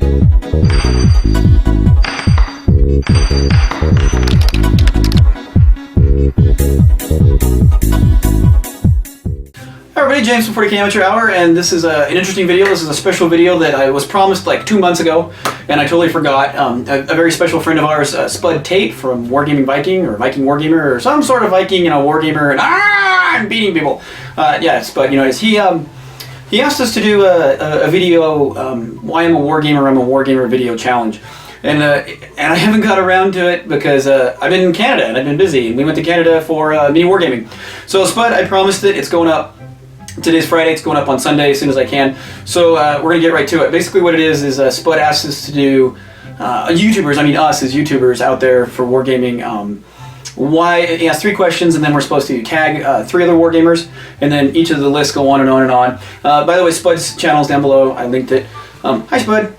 Hi everybody, James from 40K Amateur Hour, and this is an interesting video. This is a special video that I was promised like 2 months ago, and I totally forgot. A very special friend of ours, Spud Tate from Wargaming Viking, or Viking Wargamer, or some sort of Viking, Wargamer, and I'm beating people. Yeah, Spud, he asked us to do a video, why I'm a Wargamer video challenge. And I haven't got around to it because I've been in Canada and I've been busy, and we went to Canada for mini wargaming. So Spud, I promised it. It's going up. Today's Friday. It's going up on Sunday as soon as I can. So we're gonna get right to it. Basically, what it is Spud asked us to do YouTubers. I mean us as YouTubers out there for wargaming. He asked 3 questions, and then we're supposed to tag 3 other wargamers, and then each of the lists go on and on and on. By the way, Spud's channel's down below. I linked it. Hi, Spud.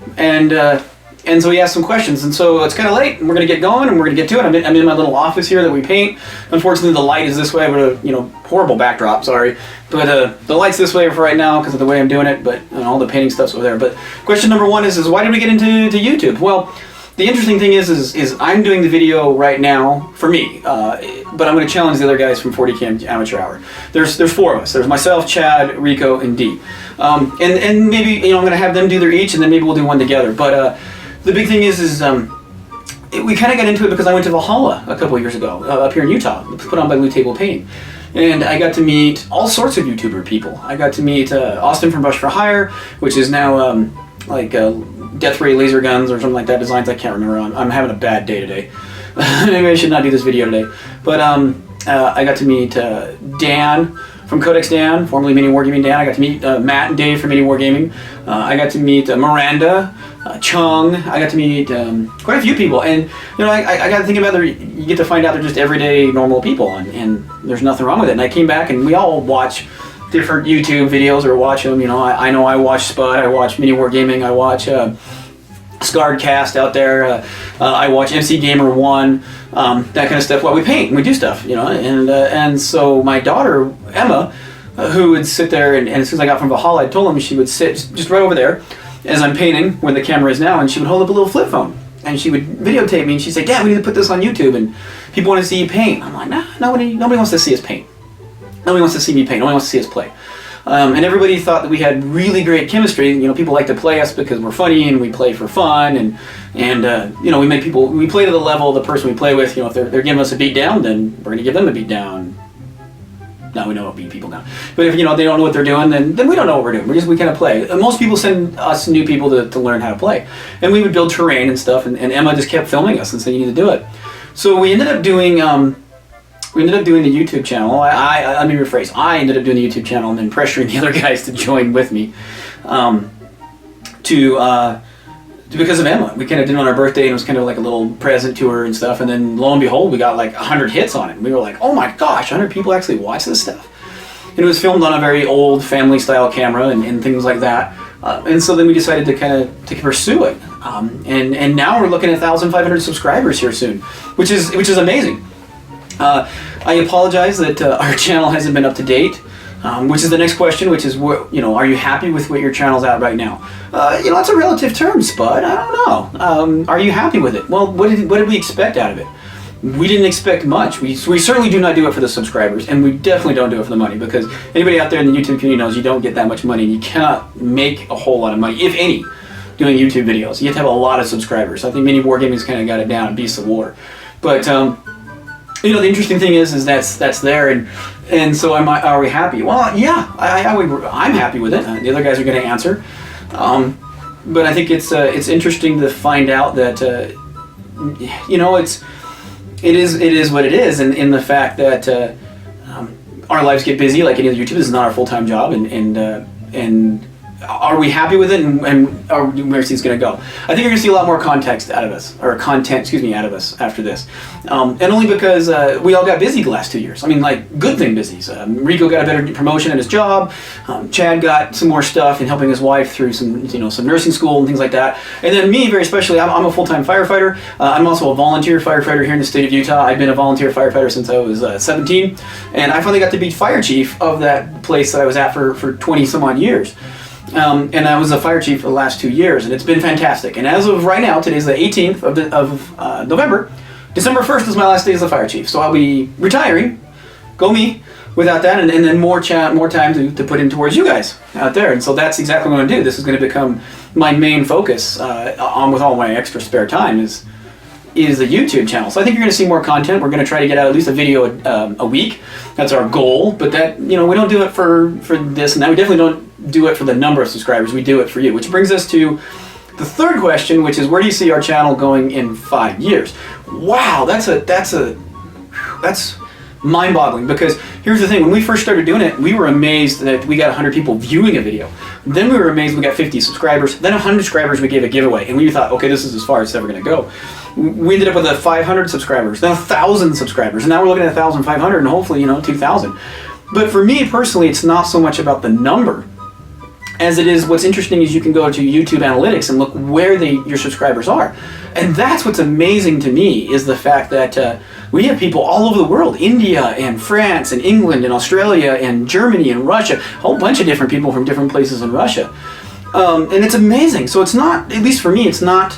And so he asked some questions, and so it's kind of late, and we're going to get going, and we're going to get to it. I'm in my little office here that we paint. Unfortunately, the light is this way, but horrible backdrop, sorry. But the light's this way for right now because of the way I'm doing it, but all the painting stuff's over there. But question number 1 is why did we get into YouTube? Well, the interesting thing is I'm doing the video right now for me, but I'm going to challenge the other guys from 40K Amateur Hour. There's 4 of us. There's myself, Chad, Rico, and Dee. And maybe I'm going to have them do their each, and then maybe we'll do one together. But the big thing is we kind of got into it because I went to Valhalla a couple of years ago up here in Utah. It was put on by Blue Table Painting. And I got to meet all sorts of YouTuber people. I got to meet Austin from Brush for Hire, which is now Death Ray Laser Guns or something like that, designs I can't remember. I'm having a bad day today. Maybe I should not do this video today. But I got to meet Dan from Codex Dan, formerly Mini Wargaming Dan. I got to meet Matt and Dave from Mini Wargaming. I got to meet Miranda, Chung. I got to meet quite a few people, and I got to think about you get to find out they're just everyday normal people, and there's nothing wrong with it. And I came back, and we all watch different YouTube videos or watch them. I know I watch Spud, I watch Mini Wargaming, I watch Scarred Cast out there. I watch MC Gamer 1, that kind of stuff. While we paint and we do stuff, and so my daughter Emma, who would sit there, and as soon as I got from Valhalla, I told him she would sit just right over there as I'm painting, where the camera is now, and she would hold up a little flip phone, and she would videotape me, and she'd say, "Dad, we need to put this on YouTube, and people want to see you paint." I'm like, "Nah, nobody wants to see us paint. Nobody wants to see me paint. Nobody wants to see us play." And everybody thought that we had really great chemistry. People like to play us because we're funny and we play for fun, and we play to the level of the person we play with. If they're giving us a beat down, then we're gonna give them a beat down. Now we know how to beat people down. But if they don't know what they're doing, then we don't know what we're doing. We kind of play. Most people send us new people to learn how to play, and we would build terrain and stuff. And Emma just kept filming us and saying you need to do it. So we ended up doing the YouTube channel. Let me rephrase. I ended up doing the YouTube channel and then pressuring the other guys to join with me, because of Emma. We kind of did it on our birthday, and it was kind of like a little present to her and stuff. And then lo and behold, we got like 100 hits on it. And we were like, oh my gosh, 100 people actually watch this stuff. And it was filmed on a very old family style camera and things like that. And so then we decided to pursue it. And now we're looking at 1,500 subscribers here soon, which is amazing. I apologize that our channel hasn't been up to date, which is the next question, which is, are you happy with what your channel's at right now? It's a relative term, Spud. I don't know. Are you happy with it? Well, what did we expect out of it? We didn't expect much. We certainly do not do it for the subscribers, and we definitely don't do it for the money, because anybody out there in the YouTube community knows you don't get that much money. You cannot make a whole lot of money, if any, doing YouTube videos. You have to have a lot of subscribers. I think Mini Wargaming's kind of got it down, and Beasts of War. But the interesting thing is that's there, and so are we happy? Well, yeah, I'm happy with it. The other guys are going to answer, but I think it's interesting to find out that it is what it is, and in the fact that our lives get busy like any other YouTube. This is not our full-time job, and are we happy with it, and where it's going to go? I think you're going to see a lot more content out of us after this, and only because we all got busy the last 2 years. I mean, like, good thing busy. Rico got a better promotion at his job. Chad got some more stuff in helping his wife through some nursing school and things like that. And then me, very especially, I'm a full-time firefighter. I'm also a volunteer firefighter here in the state of Utah. I've been a volunteer firefighter since I was 17, and I finally got to be fire chief of that place that I was at for 20 some odd years. And I was a fire chief for the last 2 years, and it's been fantastic. And as of right now, today's the 18th of November. December 1st is my last day as a fire chief, so I'll be retiring. Go me. Without that, and then more time to put in towards you guys out there. And so that's exactly what I'm going to do. This is going to become my main focus on with all my extra spare time is the YouTube channel. So I think you're going to see more content. We're going to try to get out at least a video a week. That's our goal. But that, we don't do it for this and that. We definitely don't do it for the number of subscribers. We do it for you. Which brings us to the third question, which is, where do you see our channel going in 5 years? Wow, that's mind-boggling, because here's the thing. When we first started doing it, we were amazed that we got 100 people viewing a video. Then we were amazed we got 50 subscribers. Then 100 subscribers, we gave a giveaway. And we thought, okay, this is as far as it's ever going to go. We ended up with 500 subscribers, then 1,000 subscribers. And now we're looking at 1,500 and hopefully, 2,000. But for me personally, it's not so much about the number as it is, what's interesting is you can go to YouTube analytics and look where your subscribers are. And that's what's amazing to me, is the fact that we have people all over the world, India and France and England and Australia and Germany and Russia, a whole bunch of different people from different places in Russia. And it's amazing. So it's not, at least for me, it's not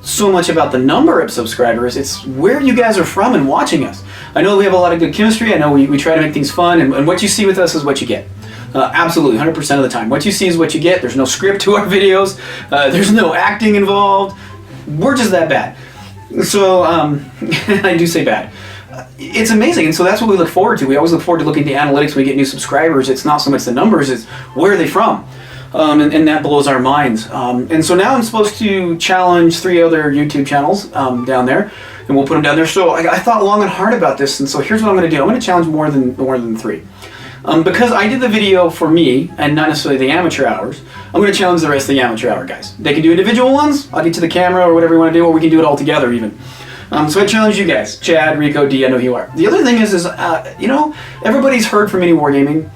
so much about the number of subscribers, it's where you guys are from and watching us. I know we have a lot of good chemistry. I know we try to make things fun, and what you see with us is what you get. Absolutely, 100% of the time. What you see is what you get. There's no script to our videos. There's no acting involved. We're just that bad. So, I do say bad. It's amazing, and so that's what we look forward to. We always look forward to looking at the analytics when we get new subscribers. It's not so much the numbers, it's where are they from? And that blows our minds. And so now I'm supposed to challenge 3 other YouTube channels down there, and we'll put them down there. So I thought long and hard about this, and so here's what I'm going to do. I'm going to challenge more than 3. Because I did the video for me, and not necessarily the amateur hours, I'm going to challenge the rest of the amateur hour guys. They can do individual ones, I'll get to the camera or whatever you want to do, or we can do it all together even. So I challenge you guys, Chad, Rico, D, I know who you are. The other thing is everybody's heard from Mini Wargaming,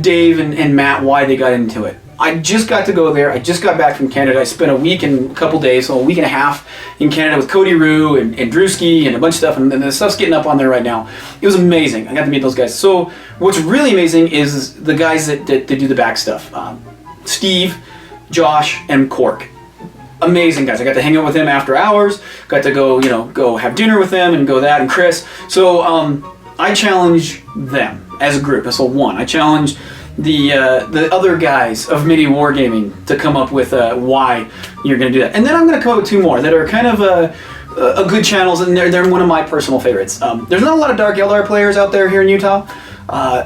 Dave and Matt, why they got into it. I just got to go there. I just got back from Canada. I spent a week and a couple days, so a week and a half in Canada with Cody Rue and Drewski and a bunch of stuff, and the stuff's getting up on there right now. It was amazing. I got to meet those guys. So what's really amazing is the guys that do the back stuff. Steve, Josh, and Cork. Amazing guys. I got to hang out with them after hours. Got to go have dinner with them and go that, and Chris. So I challenge them as a group. So I challenge the other guys of Mini Wargaming to come up with why you're going to do that. And then I'm going to go 2 more that are kind of a good channels, and they're one of my personal favorites. There's not a lot of Dark Eldar players out there here in Utah,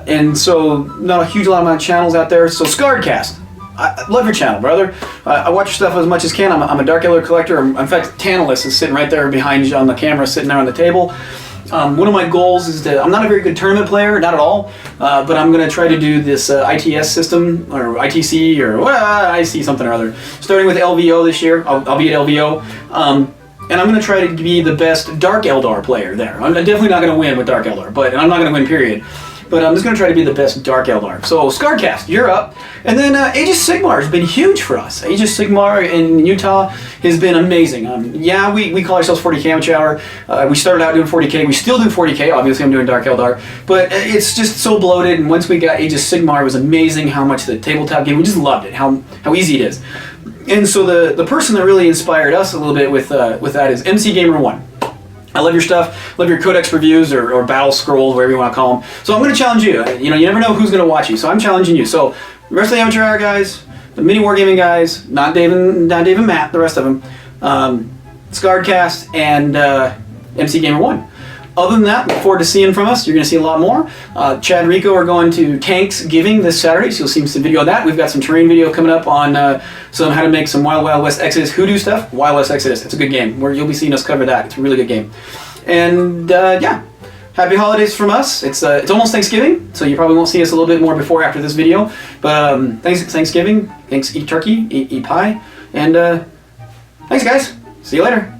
and so not a huge amount of channels out there. So Scarredcast, I love your channel, brother. I watch your stuff as much as can. I'm a Dark Eldar collector. In fact, Tantalus is sitting right there behind you on the camera, sitting there on the table. One of my goals is I'm not a very good tournament player, not at all, but I'm going to try to do this ITS system, or ITC, or IC something or other, starting with LVO this year. I'll be at LVO, and I'm going to try to be the best Dark Eldar player there. I'm definitely not going to win with Dark Eldar, but I'm not going to win, period. But I'm just going to try to be the best Dark Eldar. So, Scarredcast, you're up. And then Aegis Sigmar has been huge for us. Aegis Sigmar in Utah has been amazing. Yeah, we call ourselves 40K Amateur Hour. We started out doing 40K. We still do 40K. Obviously, I'm doing Dark Eldar. But it's just so bloated. And once we got Aegis Sigmar, it was amazing how much the tabletop game, we just loved it, how easy it is. And so the person that really inspired us a little bit with that is MC Gamer 1. I love your stuff, love your Codex reviews or battle scrolls, whatever you want to call them. So I'm going to challenge you. You never know who's going to watch you, so I'm challenging you. So the rest of the Amateur Hour guys, the Mini Wargaming guys, not Dave and Matt, the rest of them, Scarredcast, and MC Gamer 1. Other than that, look forward to seeing from us. You're going to see a lot more. Chad and Rico are going to Tanksgiving this Saturday, so you'll see some video of that. We've got some terrain video coming up on some how to make some Wild West Exodus Hoodoo stuff. Wild West Exodus, it's a good game. You'll be seeing us cover that. It's a really good game. And yeah, happy holidays from us. It's almost Thanksgiving, so you probably won't see us a little bit more before after this video. But Thanksgiving, thanks, eat turkey, eat pie, and thanks guys. See you later.